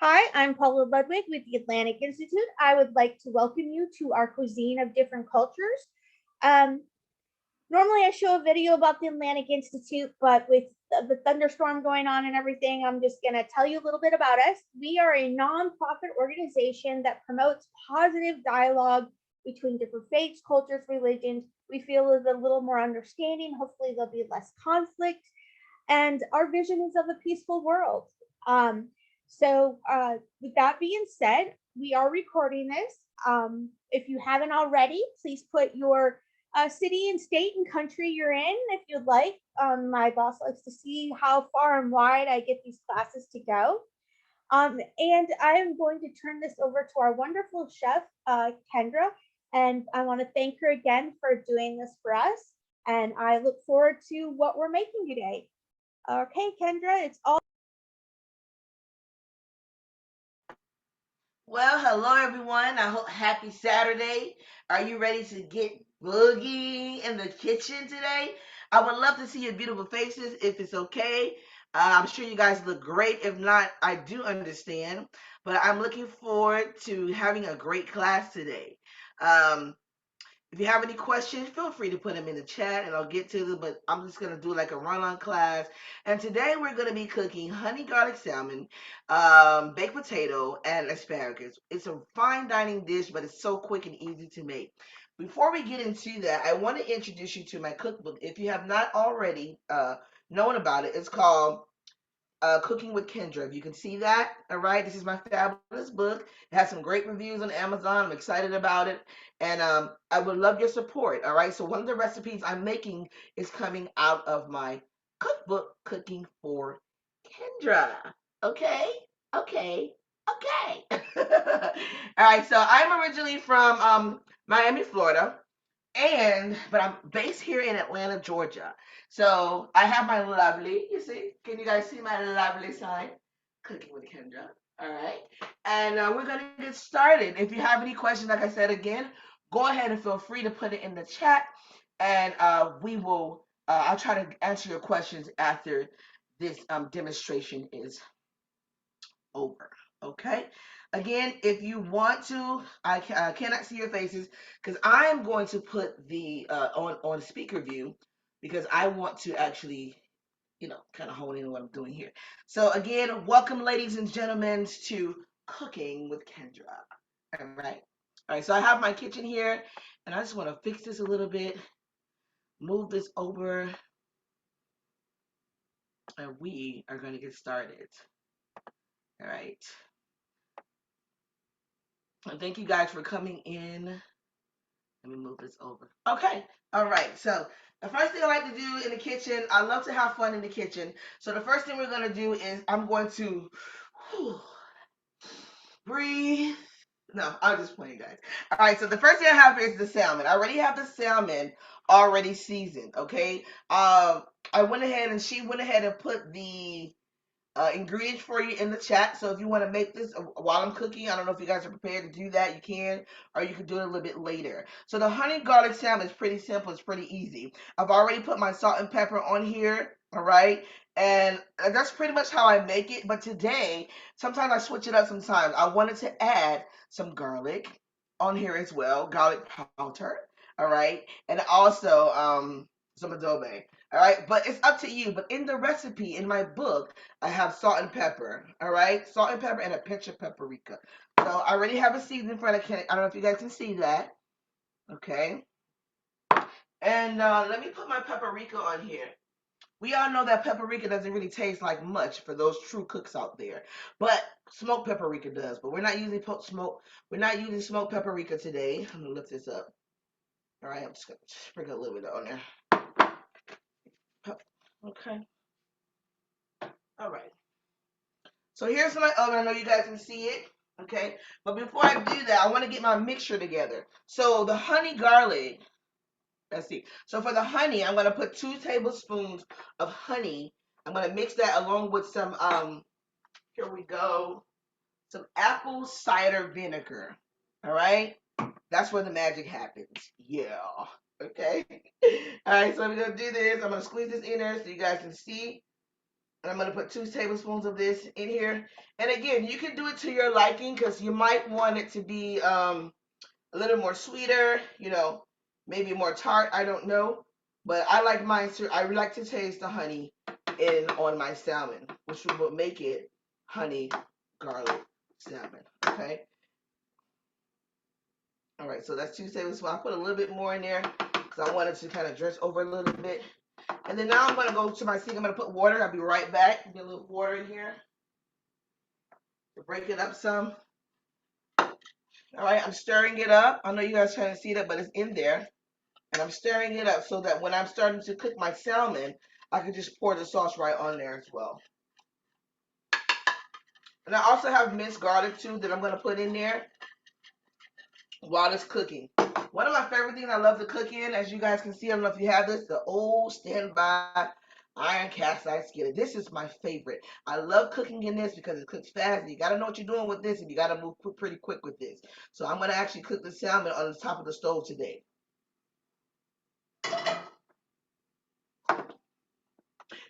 Hi, I'm Paula Ludwig with the Atlantic Institute. I would like to welcome you to our cuisine of different cultures. Um, Normally, I show a video about the Atlantic Institute, but with the thunderstorm going on and everything, I'm just going to tell you a little bit about us. We are a nonprofit organization that promotes positive dialogue between different faiths, cultures, religions. We feel is a little more understanding. Hopefully, there'll be less conflict. And our vision is of a peaceful world. With that being said, we are recording this. If you haven't already, please put your city and state and country you're in if you'd like. My boss likes to see how far and wide I get these classes to go. And I am going to turn this over to our wonderful chef, Kendra, and I want to thank her again for doing this for us. And I look forward to what we're making today. Okay, Kendra, it's all. Well, hello everyone. I hope happy Saturday. Are you ready to get boogie in the kitchen today? I would love to see your beautiful faces if it's okay. I'm sure you guys look great. If not, I do understand. But I'm looking forward to having a great class today. Um, if you have any questions, feel free to put them in the chat and I'll get to them. But I'm just going to do like a run on class. And today we're going to be cooking honey garlic salmon, baked potato, and asparagus. It's a fine dining dish, but it's so quick and easy to make. Before we get into that, I want to introduce you to my cookbook. If you have not already known about it, it's called Cooking with Kendra. If you can see that, all right, this is my fabulous book. It has some great reviews on Amazon. I'm excited about it. And I would love your support, all right? So, one of the recipes I'm making is coming out of my cookbook, Cooking for Kendra. Okay? Okay. Okay. All right, so I'm originally from Miami, Florida but I'm based here in Atlanta, Georgia. So I have my lovely, you see, can you guys see my lovely sign? Cooking with Kendra. All right. And we're going to get started. If you have any questions, like I said again, go ahead and feel free to put it in the chat. And I'll try to answer your questions after this demonstration is over. Okay. Again, if you want to, I cannot see your faces because I am going to put the on speaker view because I want to actually kind of hone in on what I'm doing here. So again, welcome, ladies and gentlemen, to Cooking with Kendra. All right. All right. So I have my kitchen here, and I just want to fix this a little bit, move this over, and we are going to get started. All right. And thank you guys for coming in. Let me move this over. Okay. All right. So the first thing I like to do in the kitchen, I love to have fun in the kitchen. So the first thing we're going to do is I'm going to whew, breathe. No, I'm just playing, guys. All right. So the first thing I have here is the salmon. I already have the salmon already seasoned. Okay. I went ahead and she went ahead and put the ingredients for you in the chat. So if you want to make this while I'm cooking, I don't know if you guys are prepared to do that. You can, or you can do it a little bit later. So the honey garlic salmon is pretty simple. It's pretty easy. I've already put my salt and pepper on here. All right. And that's pretty much how I make it. But today, sometimes I switch it up sometimes. I wanted to add some garlic on here as well, garlic powder. All right. And also some adobe. All right, but it's up to you. But in the recipe in my book, I have salt and pepper. All right, salt and pepper and a pinch of paprika. So I already have a seasoning for it. I don't know if you guys can see that. Okay, and let me put my paprika on here. We all know that paprika doesn't really taste like much for those true cooks out there, but smoked paprika does. But we're not using smoke. We're not using smoked paprika today. I'm gonna lift this up. All right, I'm just gonna sprinkle a little bit on there. Okay. All right. So here's my oven. I know you guys can see it. Okay. But before I do that, I want to get my mixture together. So the honey garlic, let's see. So for the honey, I'm going to put 2 tablespoons of honey. I'm going to mix that along with some, here we go, some apple cider vinegar. All right. That's where the magic happens. Yeah. Okay. All right. So we're going to do this. I'm going to squeeze this in there so you guys can see. And I'm going to put 2 tablespoons of this in here. And again, you can do it to your liking because you might want it to be a little more sweeter, you know, maybe more tart. I don't know. But I like mine to, I like to taste the honey on my salmon, which will make it honey garlic salmon. Okay. All right, so that's 2 tablespoons. I put a little bit more in there because I wanted to kind of dress over a little bit. And then now I'm going to go to my sink. I'm going to put water. I'll be right back. Get a little water in here to break it up some. All right, I'm stirring it up. I know you guys trying to see that, but it's in there. And I'm stirring it up so that when I'm starting to cook my salmon, I can just pour the sauce right on there as well. And I also have minced garlic too that I'm going to put in there while it's cooking. One of my favorite things I love to cook in, as you guys can see, I don't know if you have this, the old standby iron cast iron skillet. This is my favorite. I love cooking in this because it cooks fast. You got to know what you're doing with this, and you got to move pretty quick with this. So I'm going to actually cook the salmon on the top of the stove today.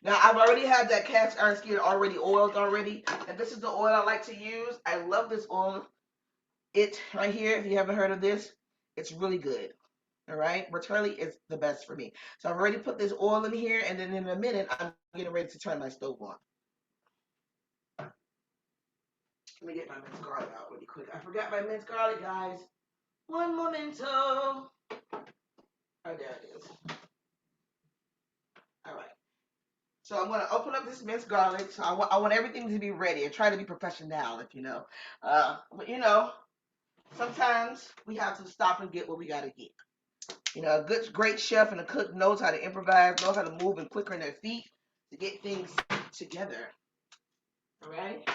Now, I've already had that cast iron skillet already oiled already, and this is the oil I like to use. I love this oil. It right here, if you haven't heard of this, it's really good. All right, Bertarelli is the best for me. So I've already put this oil in here, and then in a minute, I'm getting ready to turn my stove on. Let me get my minced garlic out really quick. I forgot my minced garlic, guys. One momento. Oh, there it is. All right. So I'm going to open up this minced garlic. So I want everything to be ready. I try to be professional, if you know. But, you know, sometimes we have to stop and get what we got to get. You know, a great chef and a cook knows how to improvise, knows how to move and quicker in their feet to get things together. All right.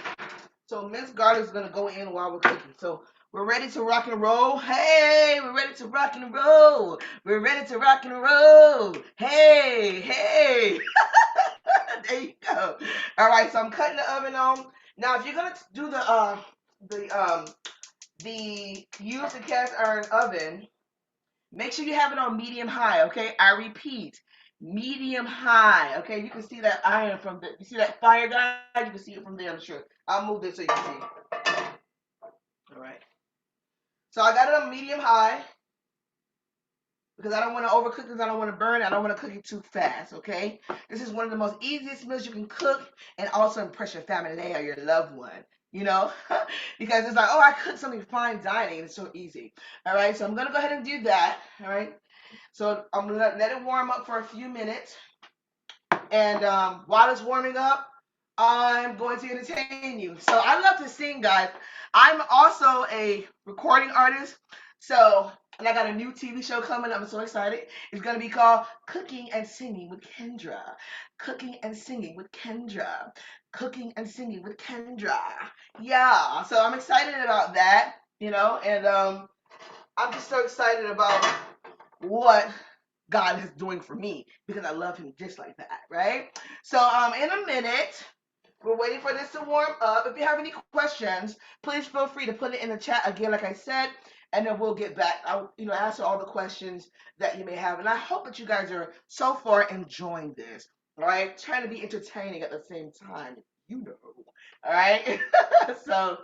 So minced garlic is going to go in while we're cooking. So we're ready to rock and roll. Hey, we're ready to rock and roll. We're ready to rock and roll. Hey, hey. There you go. All right. So I'm cutting the oven on. Now, if you're going to do the use the cast iron oven, make sure you have it on medium high, okay? I repeat, medium high, okay? You can see that iron from you see that fire, guys? You can see it from there, I'm sure. I'll move this so you can see. All right. So I got it on medium high because I don't want to overcook this. I don't want to burn it. I don't want to cook it too fast, okay? This is one of the most easiest meals you can cook and also impress your family or your loved one. You know, because it's like, oh, I cooked something fine dining. It's so easy. All right, so I'm going to go ahead and do that. All right. So I'm going to let it warm up for a few minutes. And while it's warming up, I'm going to entertain you. So I love to sing, guys. I'm also a recording artist. So, and I got a new TV show coming. I'm so excited. It's going to be called Cooking and Singing with Kendra. Cooking and Singing with Kendra. Cooking and Singing with Kendra. Yeah. So I'm excited about that, you know, and I'm just so excited about what God is doing for me because I love him just like that, right? So in a minute, we're waiting for this to warm up. If you have any questions, please feel free to put it in the chat again, like I said, and then we'll get back. I'll answer all the questions that you may have. And I hope that you guys are so far enjoying this. All right, trying to be entertaining at the same time, you know. All right. So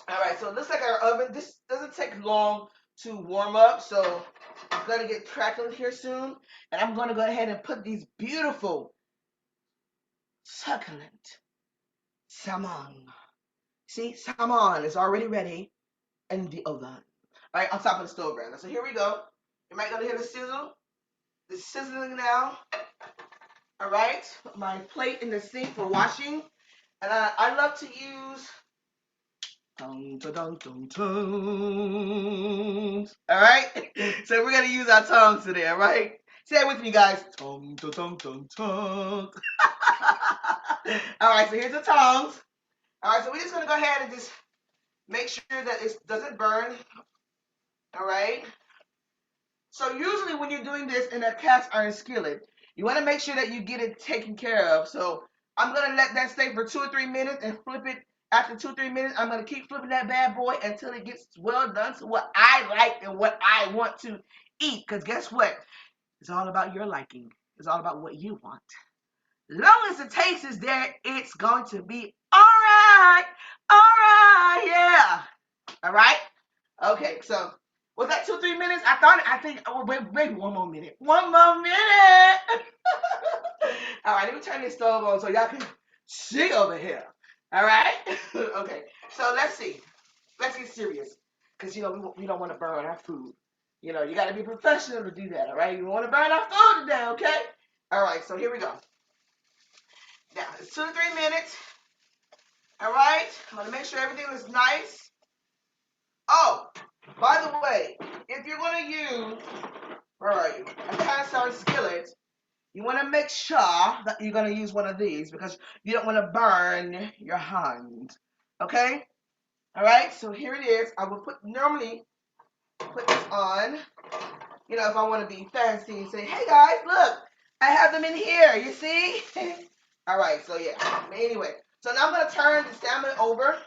all right, so it looks like our oven, this doesn't take long to warm up, so it's going to get crackling here soon. And I'm going to go ahead and put these beautiful, succulent salmon. See, salmon is already ready in the oven. All right, on top of the stove right now. So here we go. You might going to hear the sizzle. It's sizzling now. All right, put my plate in the sink for washing. And I love to use tongs. All right, so we're gonna use our tongues today. All right, say it with me, guys. Tongue, tongue, tongue, tongue. All right, so here's the tongs. All right, so we're just gonna go ahead and just make sure that it doesn't burn. All right. So usually when you're doing this in a cast iron skillet, you want to make sure that you get it taken care of. So I'm going to let that stay for 2 or 3 minutes and flip it. After 2 or 3 minutes, I'm going to keep flipping that bad boy until it gets well done to what I like and what I want to eat. Because guess what? It's all about your liking. It's all about what you want. Long as the taste is there, it's going to be all right. All right, yeah. All right. Okay, so was that 2-3 minutes? I think. Oh, wait, maybe one more minute. One more minute. All right, let me turn this stove on so y'all can see over here. All right. Okay. So let's see. Let's get serious, because we don't want to burn our food. You got to be professional to do that. All right. You don't want to burn our food today. Okay. All right. So here we go. Now it's 2 to 3 minutes. All right. I'm gonna make sure everything is nice. Oh, by the way, if you're gonna use, where are you? A cast iron skillet. You want to make sure that you're going to use one of these because you don't want to burn your hand. Okay? All right, so here it is. I will normally put this on, if I want to be fancy and say, hey guys, look, I have them in here. You see? All right, so yeah. Anyway, so now I'm going to turn the salmon over.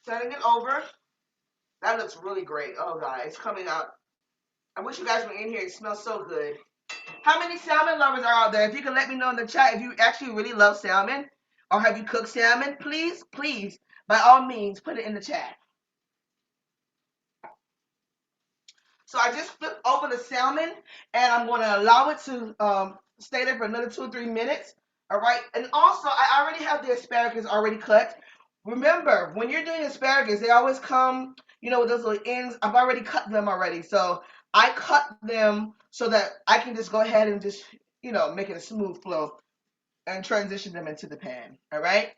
Turning it over. That looks really great. Oh, guys, it's coming out. I wish you guys were in here. It smells so good. How many salmon lovers are out there? If you can let me know in the chat if you actually really love salmon or have you cooked salmon, please, please, by all means, put it in the chat. So I just flipped over the salmon and I'm going to allow it to stay there for another 2 or 3 minutes. All right. And also, I already have the asparagus already cut. Remember, when you're doing asparagus, they always come, with those little ends. I've already cut them already. So I cut them so that I can just go ahead and just, make it a smooth flow and transition them into the pan. All right.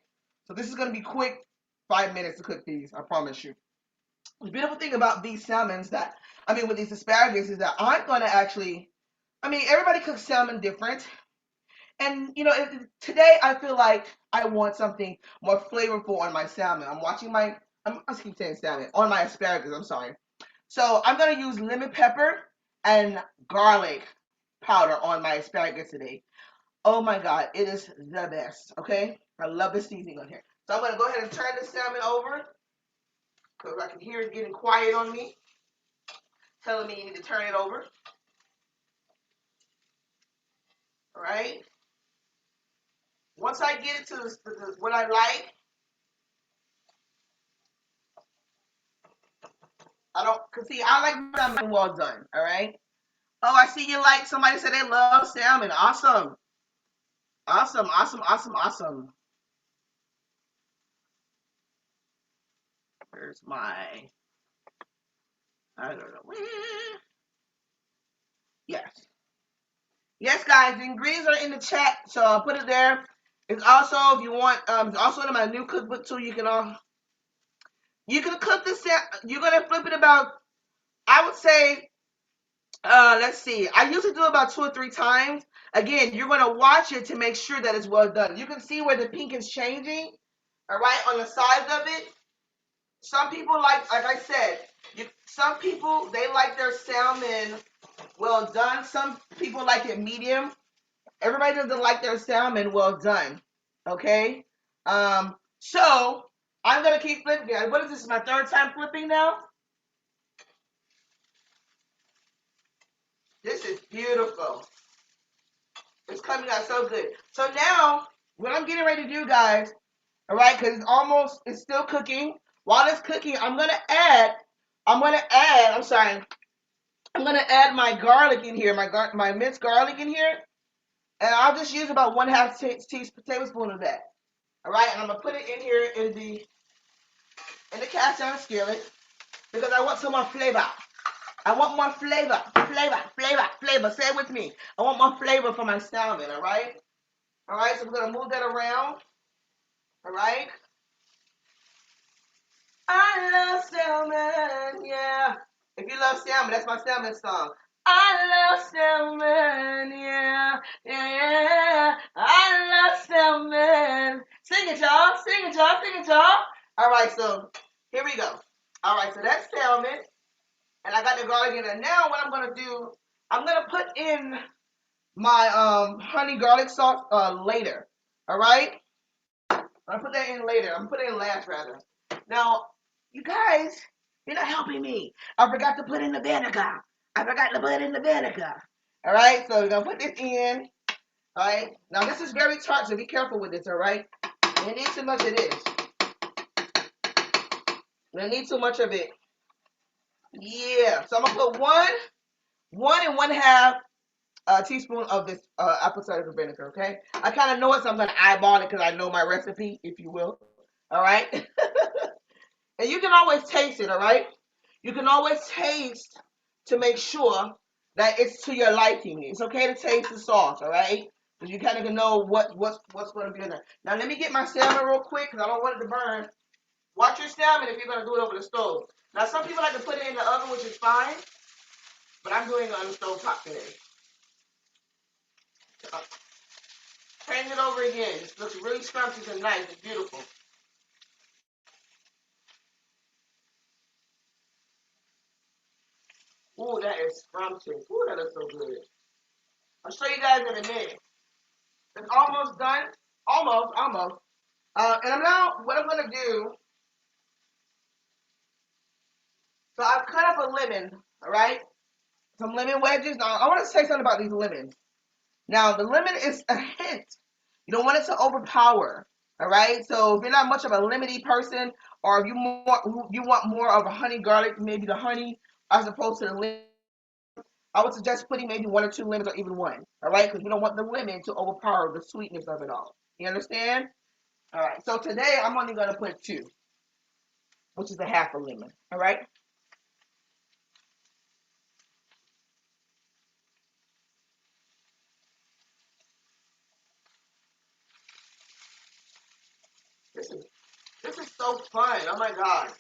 So this is going to be quick, 5 minutes to cook these. I promise you. The beautiful thing about these salmons with these asparagus is that I'm going to actually, everybody cooks salmon different. And, today I feel like I want something more flavorful on my salmon. I keep saying salmon, on my asparagus, I'm sorry. So I'm going to use lemon pepper and garlic powder on my asparagus today. Oh my God, it is the best, okay? I love the seasoning on here. So I'm going to go ahead and turn the salmon over because I can hear it getting quiet on me, telling me you need to turn it over. All right? Once I get it to what I like, I like salmon well done, all right? Oh, I see somebody said they love salmon. Awesome. Awesome, awesome, awesome, awesome. Where's I don't know where. Yes. Yes, guys, the ingredients are in the chat, so I'll put it there. It's also, if you want, it's also in my new cookbook too. You can cook this. You're gonna flip it about, I would say, let's see. I usually do it about 2 or 3 times. Again, you're gonna watch it to make sure that it's well done. You can see where the pink is changing, all right, on the sides of it. Some people like I said, some people they like their salmon well done. Some people like it medium. Everybody doesn't like their salmon well done. Okay? So I'm gonna keep flipping. What is this? My 3rd time flipping now? This is beautiful. It's coming out so good. So now, what I'm getting ready to do, guys, all right, because it's still cooking. While it's cooking, I'm gonna add my garlic in here, my minced garlic in here, and I'll just use about 1/2 tablespoon of that. All right, and I'm gonna put it in here in the cast iron skillet because I want some more flavor. I want more flavor, flavor, flavor, flavor. Say it with me. I want more flavor for my salmon. All right, so we're gonna move that around. All right. I love salmon, yeah. If you love salmon, that's my salmon song. I love salmon, yeah, yeah. I love salmon. Sing it, y'all. Sing it, y'all. Sing it, y'all. All right, so here we go. All right, so that's salmon, and I got the garlic in there. Now, what I'm gonna do, I'm gonna put in my honey garlic sauce later. All right, I'm gonna put that in later. I'm gonna put it in last rather. Now, you guys, you're not helping me. I forgot to put in the vinegar. All right, so we're gonna put this in. All right. Now this is very tart, so be careful with this. All right. You need too much of this. You need too much of it. Yeah. So I'm gonna put one and 1/2 teaspoon of this apple cider vinegar. Okay. I kind of know it, so I'm gonna eyeball it because I know my recipe, if you will. All right. And you can always taste it. All right. You can always taste to make sure that it's to your liking. It's okay to taste the sauce. All right. So you kind of can know what's going to be in there. Now let me get my salmon real quick because I don't want it to burn. Watch your salmon if you're going to do it over the stove. Now some people like to put it in the oven, which is fine, but I'm doing it on the stove top today. Turn it over again. It looks really scrumptious and nice and beautiful. Ooh, that is scrumptious. Ooh, that looks so good. I'll show you guys in a minute. It's almost done. Almost. And what I'm going to do, so I've cut up a lemon, all right? Some lemon wedges. Now, I want to say something about these lemons. Now, the lemon is a hint. You don't want it to overpower, all right? So if you're not much of a lemony person, or if you want more of a honey garlic, maybe the honey as opposed to the lemon, I would suggest putting maybe 1 or 2 lemons or even 1, all right? Because we don't want the lemon to overpower the sweetness of it all. You understand? All right. So today I'm only going to put 2, which is a half a lemon, all right? This is this is so fun. Oh my God.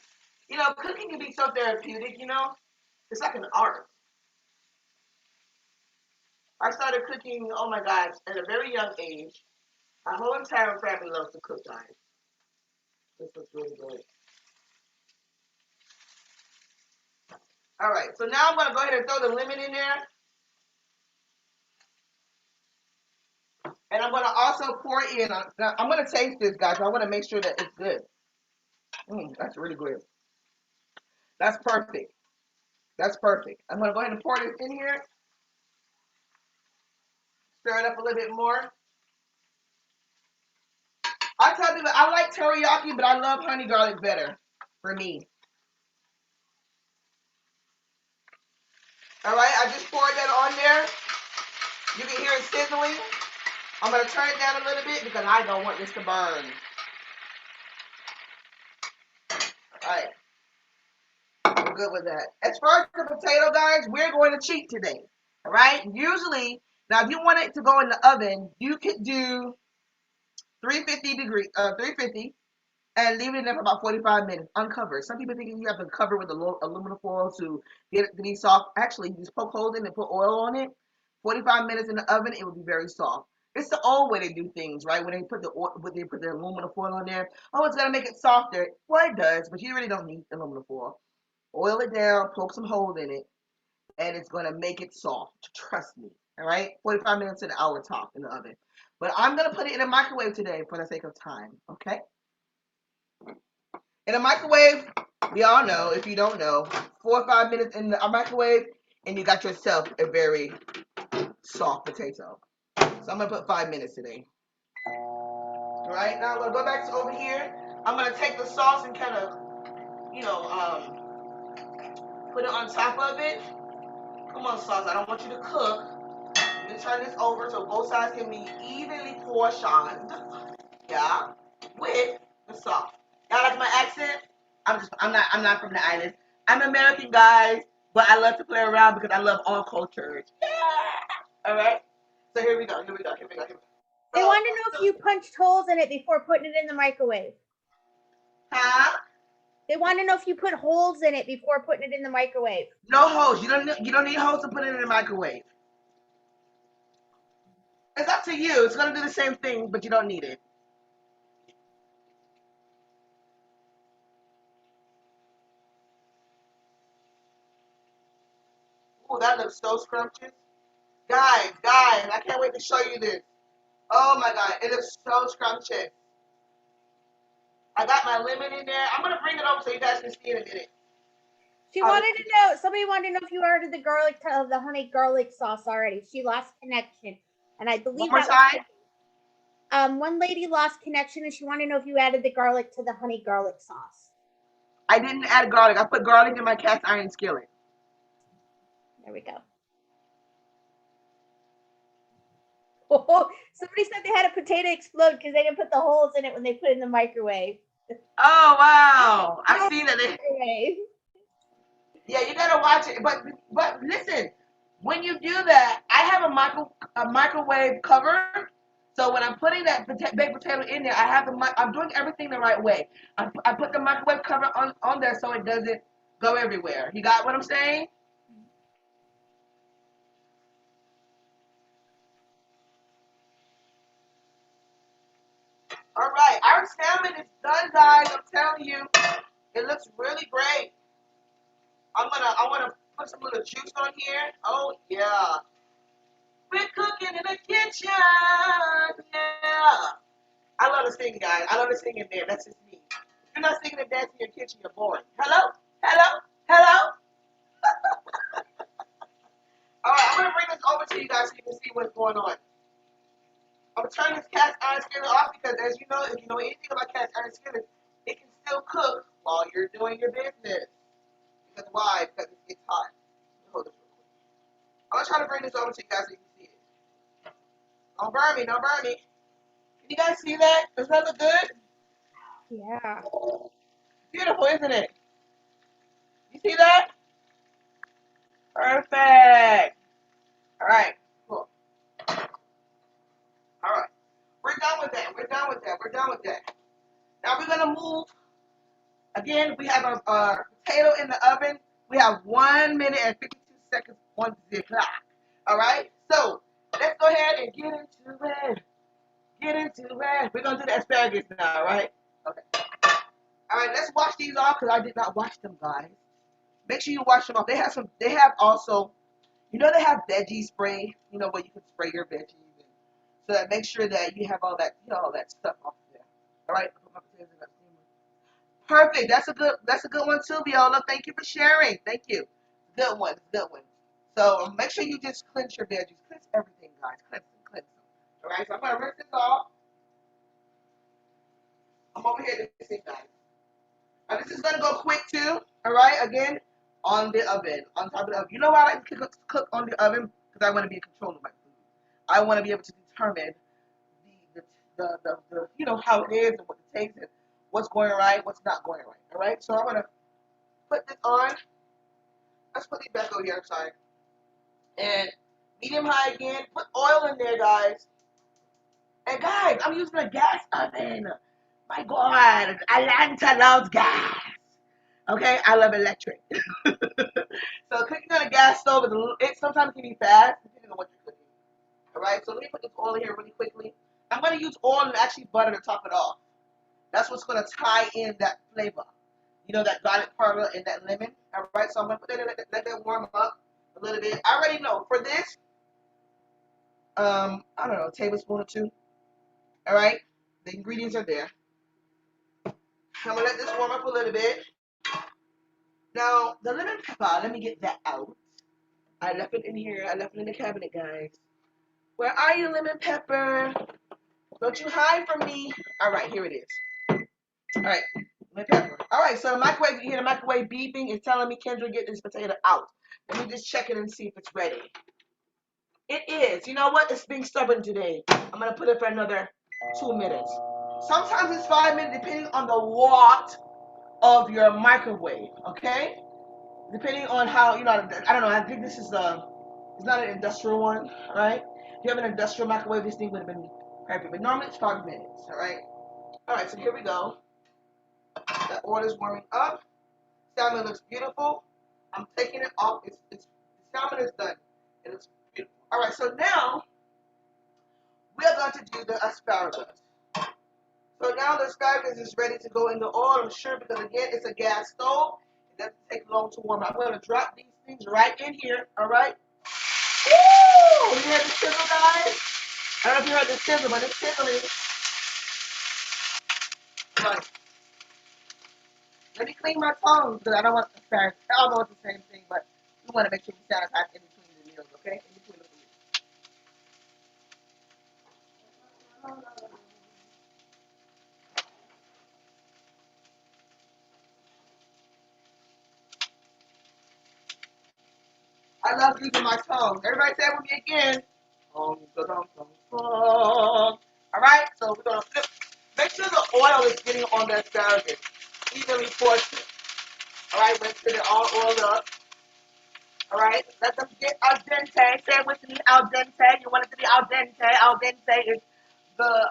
You know, cooking can be so therapeutic, you know? It's like an art. I started cooking, oh my gosh, at a very young age. My whole entire family loves to cook, guys. This is really good. All right, so now I'm going to go ahead and throw the lemon in there. And I'm going to also pour in. Now, I'm going to taste this, guys. I want to make sure that it's good. That's really good. That's perfect. That's perfect. I'm going to go ahead and pour this in here. Stir it up a little bit more. I tell people I like teriyaki, but I love honey garlic better for me. All right, I just poured that on there. You can hear it sizzling. I'm going to turn it down a little bit because I don't want this to burn. All right, we're good with that. As far as the potato, guys, we're going to cheat today. All right, usually, now if you want it to go in the oven, you could do 350 and leave it in there for about 45 minutes uncovered. Some people think you have to cover with aluminum foil to get it to be soft. Actually, you just poke holes in it and put oil on it. 45 minutes in the oven, it will be very soft. It's the old way they do things, right? When they put the aluminum foil on there, oh, it's gonna make it softer. Well, it does, but you really don't need aluminum foil. Oil it down, poke some holes in it, and it's gonna make it soft. Trust me. All right, 45 minutes to an hour top in the oven. But I'm gonna put it in a microwave today for the sake of time. Okay. In a microwave, we all know, if you don't know, 4 or 5 minutes in the microwave, and you got yourself a very soft potato. So I'm going to put 5 minutes today. All right, now I'm going to go back to over here. I'm going to take the sauce and kind of, you know, put it on top of it. Come on, sauce, I don't want you to cook. Let me turn this over so both sides can be evenly portioned. Yeah, with the sauce. Y'all like my accent? I'm not from the island. I'm American, guys, but I love to play around because I love all cultures. Yeah. All right. So here we go. They So, want to know if you punched holes in it before putting it in the microwave. huh? They want to know if you put holes in it before putting it in the microwave. No holes. You don't need holes to put it in the microwave. It's up to you. It's gonna do the same thing, but you don't need it. Oh, that looks so scrumptious. Guys, I can't wait to show you this. Oh my God, it looks so scrumptious. I got my lemon in there. I'm gonna bring it over so you guys can see it in a minute. Somebody wanted to know if you ordered the honey garlic sauce already. She lost connection. And I One believe more that was time. one lady lost connection and she wanted to know if you added the garlic to the honey garlic sauce. I didn't add garlic. I put garlic in my cast iron skillet. There we go. Oh, somebody said they had a potato explode because they didn't put the holes in it when they put it in the microwave. Oh wow! I see that. Microwave. Yeah, you gotta watch it. But listen, when you do that, I have a microwave cover. So when I'm putting that baked potato in there, I have I'm doing everything the right way. I put the microwave cover on there so it doesn't go everywhere. You got what I'm saying? All right, our salmon is done, guys. I'm telling you, it looks really great. I wanna put some little juice on here. Oh yeah, we're cooking in the kitchen. Yeah. I love to sing, guys. I love to sing in there. That's just me. If you're not singing and dancing in your kitchen, you're boring. Hello? Hello? Hello? All right, I'm going to bring this over to you guys so you can see what's going on. I'm going to turn this cast iron skillet off because, as you know, if you know anything about cast iron skillet, it can still cook while you're doing your business. Because why? Because it gets hot. Hold this real quick. I'm going to try to bring this over to you guys so you can see it. Don't burn me. Don't burn me. Can you guys see that? Does that look good? Yeah. Beautiful, isn't it? You see that? Perfect. All right. Cool. All right. We're done with that. We're done with that. We're done with that. Now we're gonna move. Again, we have our potato in the oven. We have 1 minute and 52 seconds on the clock. All right. So let's go ahead and get into it. Get into it. We're gonna do the asparagus now, right? Okay. All right. Let's wash these off because I did not wash them, guys. Make sure you wash them off. They have some. They have also. You know they have veggie spray. You know where you can spray your veggies. So that make sure that you have all that, all that stuff off there. All right. Perfect. That's a good one too, Viola. Thank you for sharing. Thank you. Good one. Good one. So make sure you just cleanse your veggies. Cleanse everything, guys. Cleanse them. Cleanse them. All right. So I'm gonna rinse this off. I'm over here to see, guys. And this is gonna go quick too. All right. Again, on the oven, on top of the oven. You know why I like to cook on the oven? Because I want to be in control of my food. I want to be able to determine how it is and what it takes and what's going right, what's not going right. All right. So I'm gonna put this on. Let's put these back over here. I'm sorry. And medium high again. Put oil in there, guys. And guys, I'm using a gas oven. My God, Atlanta loves gas. Okay, I love electric. So cooking on a gas stove it sometimes can be fast depending on what you're cooking. All right. So let me put this oil in here really quickly. I'm gonna use oil and actually butter to top it off. That's what's gonna tie in that flavor. You know, that garlic powder and that lemon. All right. So I'm gonna put that in, let that warm up a little bit. I already know for this. I don't know, a tablespoon or two. All right. The ingredients are there. I'm gonna let this warm up a little bit. Now the lemon pepper. Let me get that out. I left it in here. I left it in the cabinet, guys. Where are you, lemon pepper? Don't you hide from me. All right, here it is. All right, lemon pepper. All right, so the microwave, you hear the microwave beeping. It's telling me, Kendra, get this potato out. Let me just check it and see if it's ready. It is. You know what? It's being stubborn today. I'm going to put it for another 2 minutes. Sometimes it's 5 minutes, depending on the watt of your microwave, okay? Depending on how, I don't know, I think this is it's not an industrial one, all right? If you have an industrial microwave, this thing would have been perfect. But normally it's 5 minutes, all right? All right, so here we go. The oil is warming up. Salmon looks beautiful. I'm taking it off. The salmon is done. It looks beautiful. All right, so now we are going to do the asparagus. So now the asparagus is ready to go in the oil, I'm sure, because again, it's a gas stove. It doesn't take long to warm up. I'm going to drop these things right in here, all right? Woo! You hear the sizzle, guys? I don't know if you heard the sizzle, but it's sizzling. Right. Let me clean my tongue because I don't want asparagus. I don't know it's the same thing, but we want to make sure we sanitize in between the meals, okay? In between the food. I love using my tongue. Everybody say it with me again. All right, so we're gonna flip. Make sure the oil is getting on the asparagus. Evenly portioned. All right, make sure they're all oiled up. All right, let them get al dente. Say it with me, al dente. You want it to be al dente. Al dente is the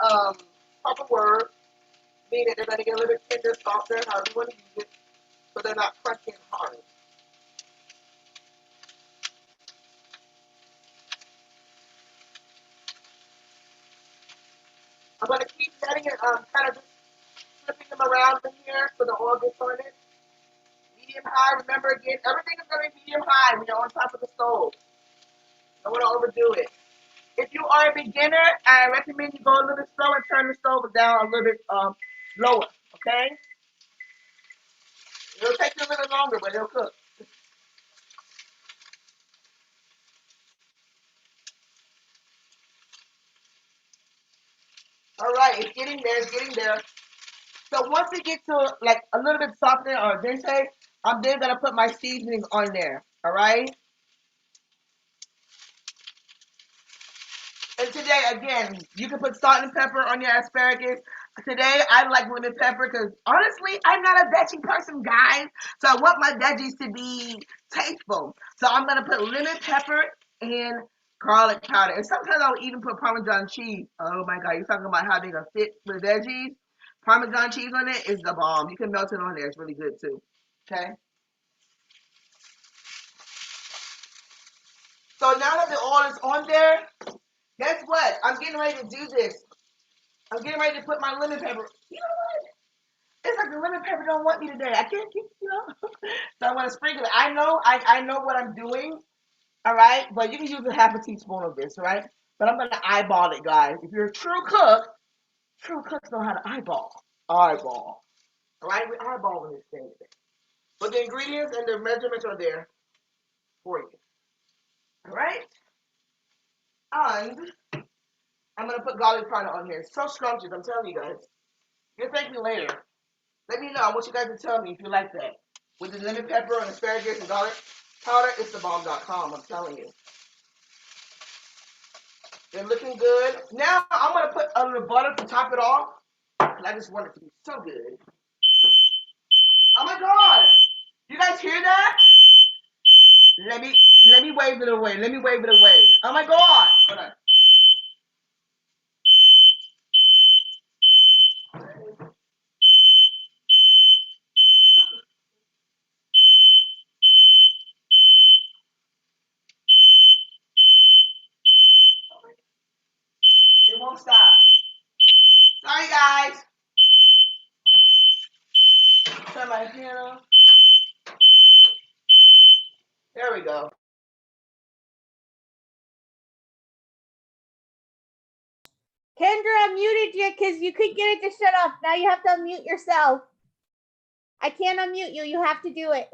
proper word, meaning they're gonna get a little bit tender, softer, however you want to use it, so they're not crunchy and hard. I'm gonna keep letting it kind of just flipping them around in here so the oil gets on it. Medium high. Remember again, everything is gonna be medium high when you're on top of the stove. Don't want to overdo it. If you are a beginner, I recommend you go a little bit slow and turn the stove down a little bit lower. Okay? It'll take you a little longer, but it'll cook. All right, it's getting there. It's getting there. So once it gets to like a little bit softer or dente, I'm then gonna put my seasonings on there. All right. And today, again, you can put salt and pepper on your asparagus. Today, I like lemon pepper because honestly, I'm not a veggie person, guys. So I want my veggies to be tasteful. So I'm gonna put lemon pepper and garlic powder. And sometimes I'll even put Parmesan cheese. Oh my God, you're talking about having a fit with veggies. Parmesan cheese on it is the bomb. You can melt it on there. It's really good too. Okay. So now that the oil is on there, guess what? I'm getting ready to do this. I'm getting ready to put my lemon pepper. You know what? It's like the lemon pepper don't want me today. I can't keep. So I'm gonna sprinkle it. I know what I'm doing. All right, but you can use a half a teaspoon of this, all right? But I'm gonna eyeball it, guys. If you're a true cooks know how to eyeball. Eyeball. All right, we're eyeballing this thing today. But the ingredients and the measurements are there for you. All right, and I'm gonna put garlic powder on here. It's so scrumptious. I'm telling you guys. You'll thank me later. Let me know. I want you guys to tell me if you like that. With the lemon pepper and asparagus and garlic powder, it's thebomb.com. I'm telling you. They're looking good. Now I'm gonna put a little butter to top it off. And I just want it to be so good. Oh my God! You guys hear that? Let me let me wave it away. Let me wave it away. Oh my God! Hold on. It won't stop. Sorry guys. Turn my fan on. There we go. Kendra, I muted you because you couldn't get it to shut off. Now you have to unmute yourself. I can't unmute you. You have to do it.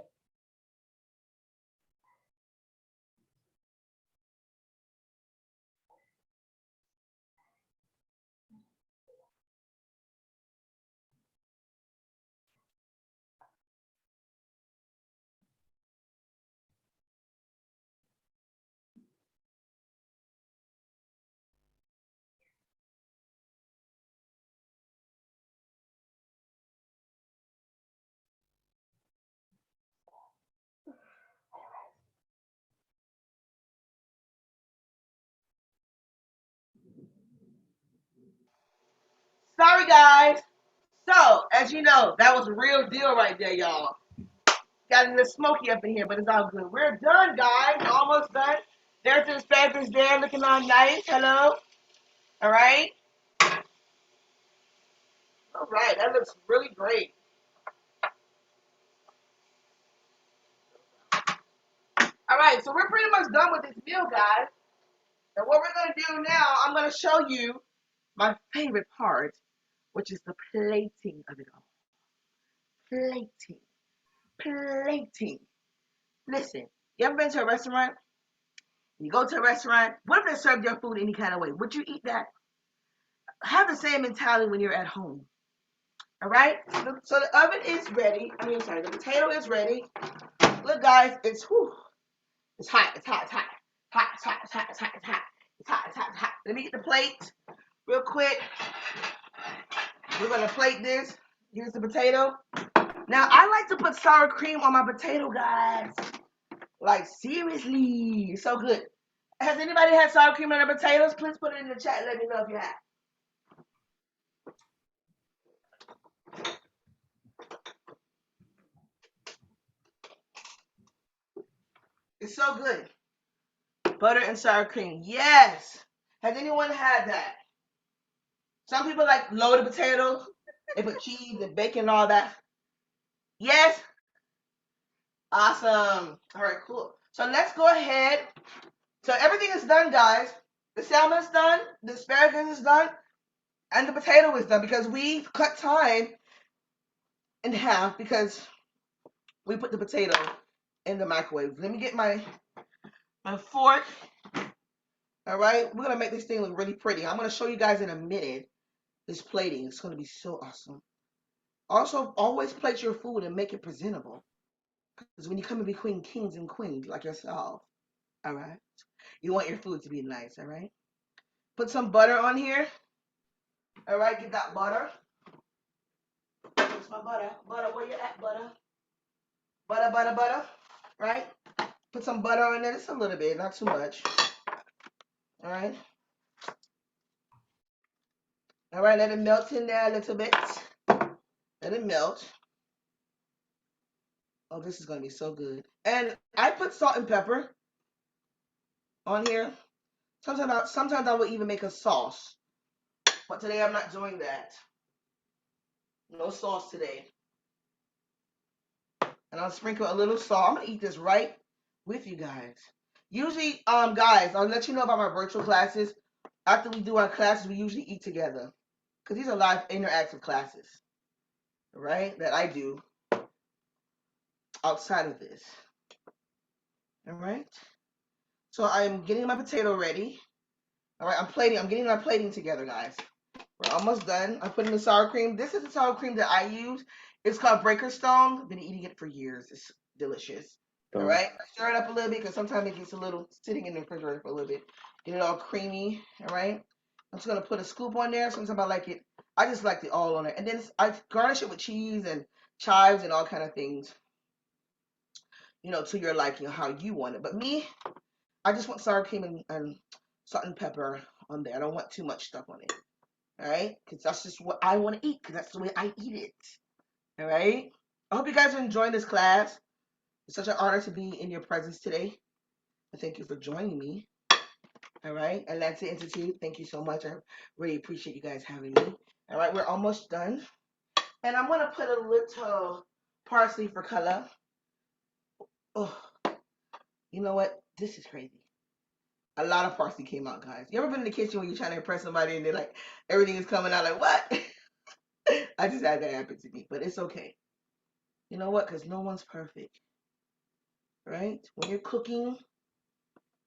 Sorry guys. So as you know, that was a real deal right there, y'all. Got a little smoky up in here, but it's all good. We're done, guys. Almost done. There's the asparagus there, looking all nice. Hello. All right. All right. That looks really great. All right. So we're pretty much done with this meal, guys. And what we're gonna do now, I'm gonna show you my favorite part, which is the plating of it all. Plating. Plating. Listen, you ever been to a restaurant? You go to a restaurant. What if they served your food any kind of way? Would you eat that? have the same mentality when you're at home. All right. So the oven is ready. I mean, sorry, the potato is ready. Look, guys, it's whew, it's hot. It's hot. It's hot. Hot. It's hot. It's hot. It's hot. It's hot. It's hot. It's hot. It's hot. Let me get the plate real quick. We're gonna plate this. Here's the potato. Now I like to put sour cream on my potato, guys. Like seriously, it's so good. Has anybody had sour cream on their potatoes? Please put it in the chat. Let me know if you have. It's so good. Butter and sour cream. Yes. Has anyone had that? Some people like loaded potatoes. They put cheese and bacon and all that. Yes. Awesome. All right, cool. So let's go ahead. So everything is done, guys. The salmon is done. The asparagus is done. And the potato is done because we cut time in half because we put the potato in the microwave. Let me get my fork. All right, we're gonna make this thing look really pretty. I'm gonna show you guys in a minute this plating. It's gonna be so awesome. Also, always plate your food and make it presentable. Because when you come in between kings and queens like yourself, all right, you want your food to be nice. All right, put some butter on here. All right, get that butter. Where's my butter? Butter, where you at, butter? Butter, butter, butter. Right? Put some butter on there, just a little bit, not too much. All right. All right, let it melt in there a little bit. Let it melt. Oh, this is gonna be so good. And I put salt and pepper on here. Sometimes I will even make a sauce, but today I'm not doing that. No sauce today. And I'll sprinkle a little salt. I'm gonna eat this right with you guys. Usually, guys, I'll let you know about my virtual classes. After we do our classes, we usually eat together because these are live interactive classes, right? That I do outside of this. All right. So I'm getting my potato ready. All right, I'm plating. I'm getting my plating together, guys. We're almost done. I put in the sour cream. This is the sour cream that I use. It's called Breaker Stone. I've been eating it for years. It's delicious. All right, stir it up a little bit because sometimes it gets a little sitting in the refrigerator for a little bit. Get it all creamy. All right. I'm just gonna put a scoop on there. Sometimes I like it. I just like it all on it, and then I garnish it with cheese and chives and all kind of things. You know, to your liking, how you want it. But me, I just want sour cream and salt and pepper on there. I don't want too much stuff on it. All right, because that's just what I want to eat. Because that's the way I eat it. All right. I hope you guys are enjoying this class. It's such an honor to be in your presence today. And thank you for joining me. All right. Atlanta Institute, thank you so much. I really appreciate you guys having me. All right, we're almost done. And I'm going to put a little parsley for color. Oh, you know what? This is crazy. A lot of parsley came out, guys. You ever been in the kitchen when you're trying to impress somebody and they're like, everything is coming out like, what? I just had that happen to me, but it's okay. You know what? Because no one's perfect. Right? When you're cooking,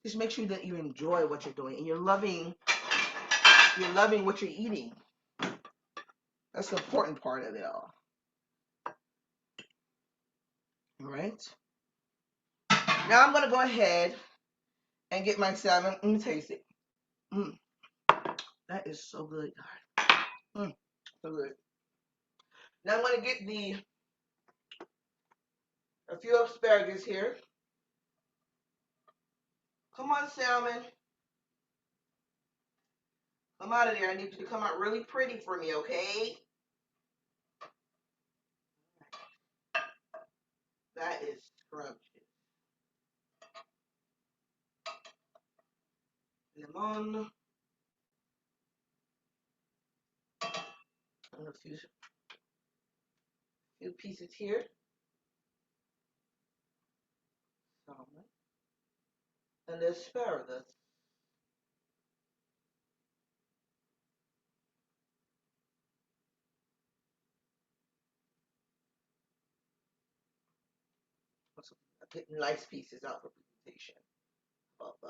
just make sure that you enjoy what you're doing and you're loving what you're eating. That's the important part of it all. All right. Now I'm gonna go ahead and get my salmon. Let me taste it. That is so good, guys. So good. Now I'm gonna get a few asparagus here. Come on, salmon. Come out of there. I need you to come out really pretty for me, okay? That is scrumptious. Lemon. And a few pieces here. Salmon. And the asparagus. Getting nice pieces out for presentation. How about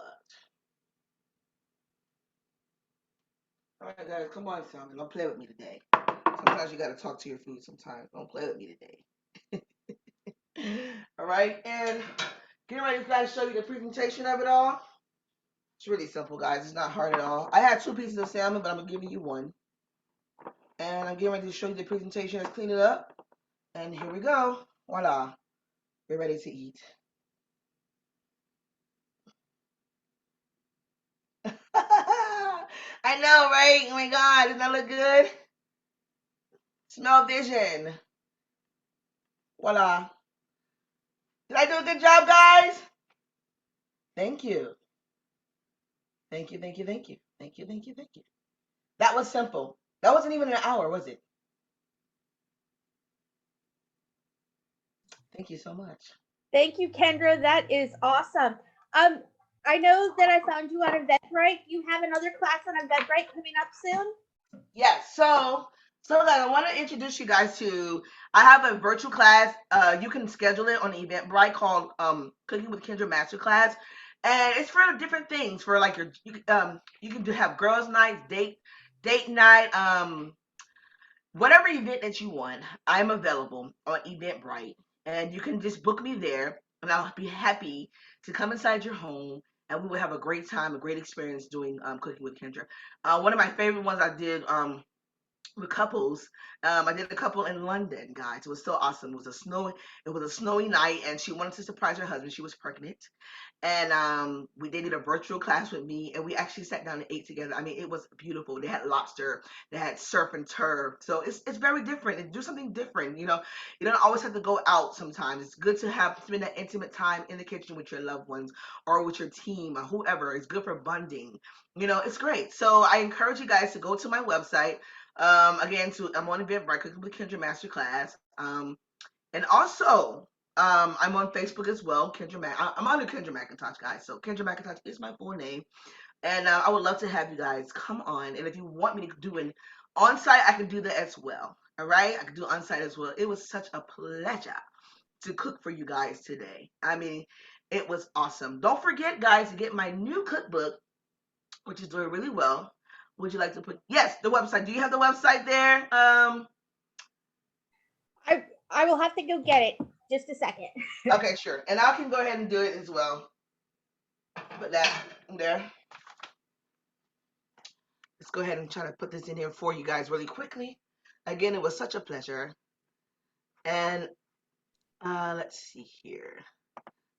that? All right, guys, come on, Salmon. Don't play with me today. Sometimes you got to talk to your food sometimes. Don't play with me today. All right, and getting ready to guys show you the presentation of it all. It's really simple, guys. It's not hard at all. I had 2 pieces of salmon, but I'm giving you 1. And I'm getting ready to show you the presentation. Let's clean it up. And here we go. Voila. We're ready to eat. I know, right? Oh my God, doesn't that look good? Smell vision. Voila. Did I do a good job, guys? Thank you. Thank you, thank you, thank you. Thank you, thank you, thank you. That was simple. That wasn't even an hour, was it? Thank you so much. Thank you, Kendra. That is awesome. I know that I found you on Eventbrite. You have another class on Eventbrite coming up soon? Yes, so guys, I want to introduce you guys to. I have a virtual class. You can schedule it on Eventbrite called Cooking with Kendra Masterclass, and it's for different things. For like you can have girls' nights, date night, whatever event that you want. I'm available on Eventbrite, and you can just book me there, and I'll be happy to come inside your home. And we will have a great time, a great experience doing Cooking with Kendra. One of my favorite ones I did with couples. I did a couple in London, guys. It was so awesome. It was a snowy night, and she wanted to surprise her husband. She was pregnant, and they did a virtual class with me, and we actually sat down and ate together. I mean, it was beautiful. They had lobster, they had surf and turf, so it's very different. And do something different. You know, you don't always have to go out. Sometimes it's good to spend that intimate time in the kitchen with your loved ones or with your team or whoever. It's good for bonding. You know, it's great. So I encourage you guys to go to my website. Again, I'm on Eventbrite, Cooking with Kendra Masterclass. And also, I'm on Facebook as well, Kendra Mac. I'm under Kendra McIntosh, guys. So Kendra McIntosh is my full name, and I would love to have you guys come on. And if you want me to do an on-site, I can do that as well. All right, I can do on-site as well. It was such a pleasure to cook for you guys today. I mean, it was awesome. Don't forget, guys, to get my new cookbook, which is doing really well. Would you like to put? Yes, the website. Do you have the website there? I will have to go get it. Just a second. Okay, sure. And I can go ahead and do it as well. Put that there. Let's go ahead and try to put this in here for you guys really quickly. Again, it was such a pleasure. And let's see here.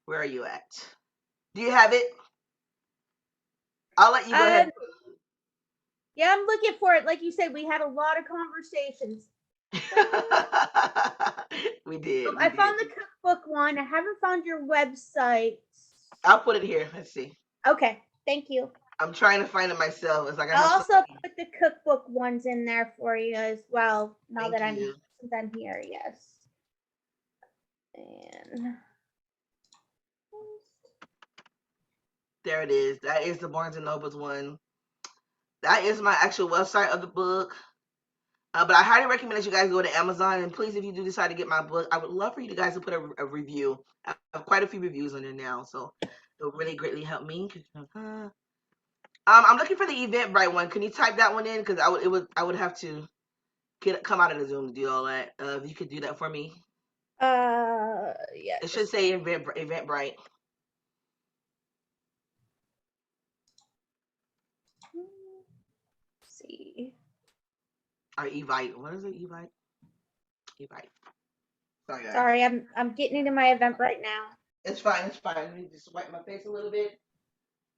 Where are you at? Do you have it? I'll let you go ahead. Yeah, I'm looking for it. Like you said, we had a lot of conversations. We did. I found the cookbook one. I haven't found your website. I'll put it here. Let's see. Okay, thank you. I'm trying to find it myself. It's like I'll also put the cookbook ones in there for you as well. Now that I'm here, yes. And there it is. That is the Barnes and Nobles one. That is my actual website of the book. But I highly recommend that you guys go to Amazon. And please, if you do decide to get my book, I would love for you guys to put a review. I have quite a few reviews on there now, so it would really greatly help me. I'm looking for the Eventbrite one. Can you type that one in? Because I would have to come out of the Zoom to do all that. If you could do that for me. Yeah. It should say Eventbrite. Let's see. Or Evite. What is it? Evite. Evite. Sorry, guys. Sorry, I'm getting into my Eventbrite now. It's fine. It's fine. Let me just wipe my face a little bit.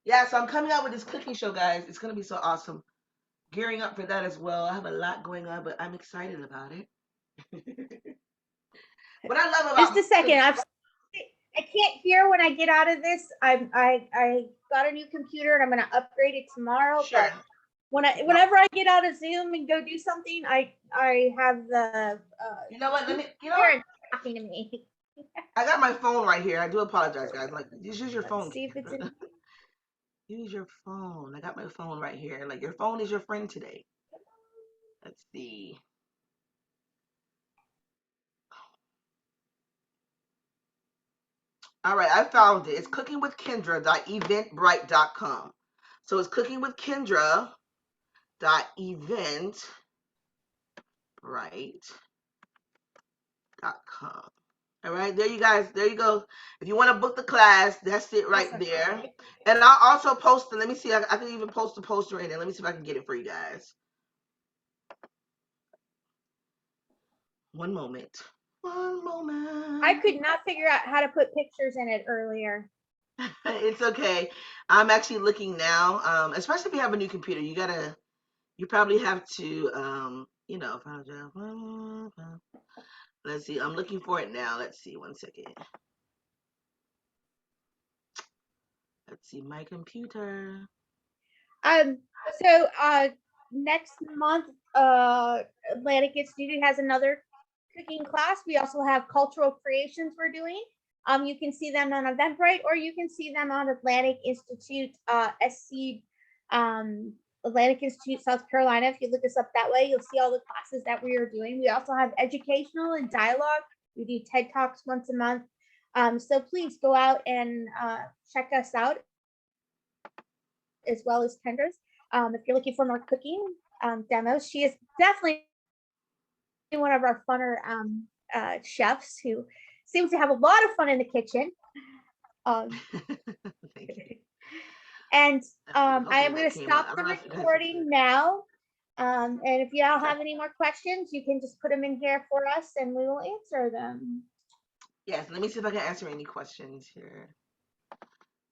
Yeah, so I'm coming out with this cooking show, guys. It's gonna be so awesome. Gearing up for that as well. I have a lot going on, but I'm excited about it. What I love about just a second, I can't hear when I get out of this. I got a new computer and I'm gonna upgrade it tomorrow. Sure. But whenever I get out of Zoom and go do something, I have the you know what? talking to me. I got my phone right here. I do apologize, guys. Like, just use your phone. See if it's in. Use your phone. I got my phone right here. Like, your phone is your friend today. Let's see. All right, I found it. It's cookingwithkendra.eventbrite.com. So it's cookingwithkendra eventbrite.com. All right, there you guys, there you go. If you want to book the class, that's it right Awesome. there. And I'll also post it. Let me see. I can even post the poster in there. Let me see if I can get it for you guys. One moment. One moment. I could not figure out how to put pictures in it earlier. It's okay. I'm actually looking now. Especially if you have a new computer, you probably have to, let's see. I'm looking for it now. Let's see. One second. Let's see my computer. So next month, Atlantic Institute has another cooking class. We also have cultural creations we're doing. You can see them on Eventbrite, or you can see them on Atlantic Institute, SC, Atlantic Institute, South Carolina. If you look us up that way, you'll see all the classes that we are doing. We also have educational and dialogue. We do TED Talks once a month. So please go out and check us out, as well as Kendra's. If you're looking for more cooking demos, she is definitely one of our funner chefs who seems to have a lot of fun in the kitchen. And I am going to stop the recording now. And if y'all have any more questions, you can just put them in here for us and we will answer them. Yes, let me see if I can answer any questions here.